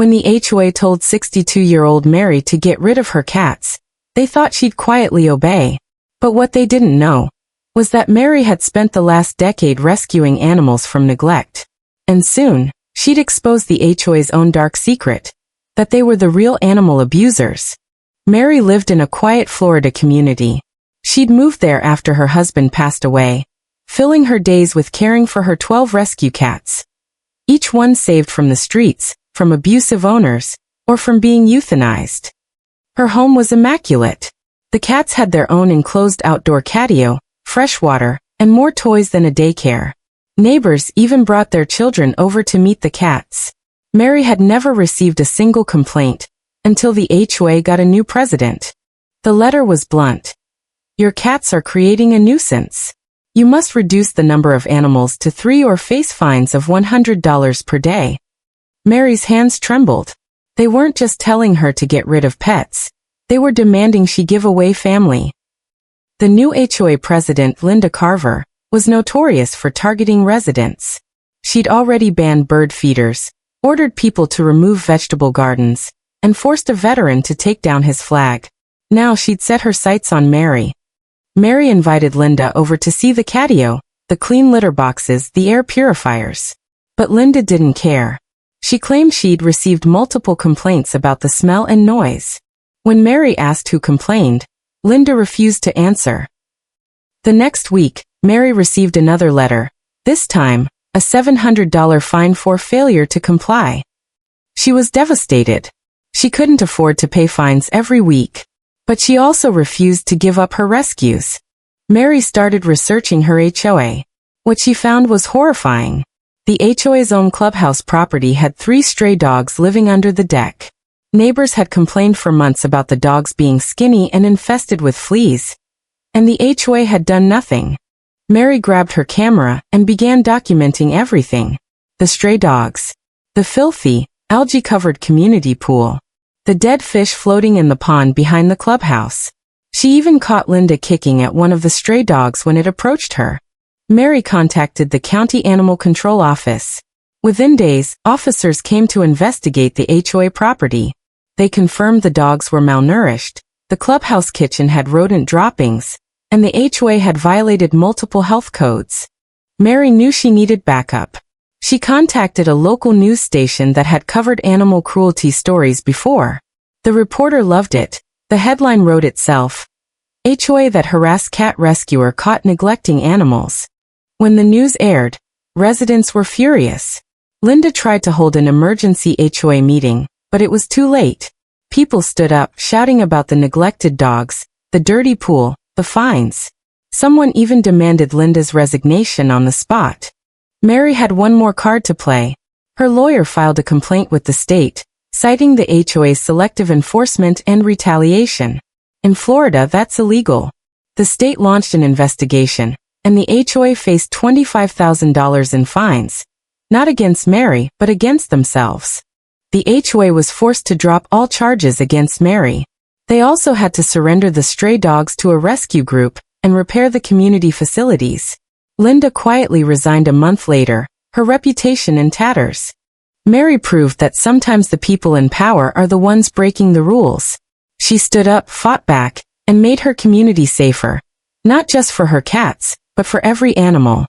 When the HOA told 62-year-old Mary to get rid of her cats, they thought she'd quietly obey. But what they didn't know was that Mary had spent the last decade rescuing animals from neglect. And soon, she'd expose the HOA's own dark secret, that they were the real animal abusers. Mary lived in a quiet Florida community. She'd moved there after her husband passed away, filling her days with caring for her 12 rescue cats. Each one saved from the streets, from abusive owners, or from being euthanized. Her home was immaculate. The cats had their own enclosed outdoor catio, fresh water, and more toys than a daycare. Neighbors even brought their children over to meet the cats. Mary had never received a single complaint, until the HOA got a new president. The letter was blunt. Your cats are creating a nuisance. You must reduce the number of animals to 3 or face fines of $100 per day. Mary's hands trembled. They weren't just telling her to get rid of pets. They were demanding she give away family. The new HOA president, Linda Carver, was notorious for targeting residents. She'd already banned bird feeders, ordered people to remove vegetable gardens, and forced a veteran to take down his flag. Now she'd set her sights on Mary. Mary invited Linda over to see the catio, the clean litter boxes, the air purifiers. But Linda didn't care. She claimed she'd received multiple complaints about the smell and noise. When Mary asked who complained, Linda refused to answer. The next week, Mary received another letter, this time, a $700 fine for failure to comply. She was devastated. She couldn't afford to pay fines every week. But she also refused to give up her rescues. Mary started researching her HOA. What she found was horrifying. The HOA's own clubhouse property had 3 stray dogs living under the deck. Neighbors had complained for months about the dogs being skinny and infested with fleas. And the HOA had done nothing. Mary grabbed her camera and began documenting everything. The stray dogs. The filthy, algae-covered community pool. The dead fish floating in the pond behind the clubhouse. She even caught Linda kicking at one of the stray dogs when it approached her. Mary contacted the county animal control office. Within days, officers came to investigate the HOA property. They confirmed the dogs were malnourished, the clubhouse kitchen had rodent droppings, and the HOA had violated multiple health codes. Mary knew she needed backup. She contacted a local news station that had covered animal cruelty stories before. The reporter loved it. The headline wrote itself. HOA that harassed cat rescuer caught neglecting animals. When the news aired, residents were furious. Linda tried to hold an emergency HOA meeting, but it was too late. People stood up, shouting about the neglected dogs, the dirty pool, the fines. Someone even demanded Linda's resignation on the spot. Mary had one more card to play. Her lawyer filed a complaint with the state, citing the HOA's selective enforcement and retaliation. In Florida, that's illegal. The state launched an investigation, and the HOA faced $25,000 in fines. Not against Mary, but against themselves. The HOA was forced to drop all charges against Mary. They also had to surrender the stray dogs to a rescue group and repair the community facilities. Linda quietly resigned a month later, her reputation in tatters. Mary proved that sometimes the people in power are the ones breaking the rules. She stood up, fought back, and made her community safer. Not just for her cats, but for every animal.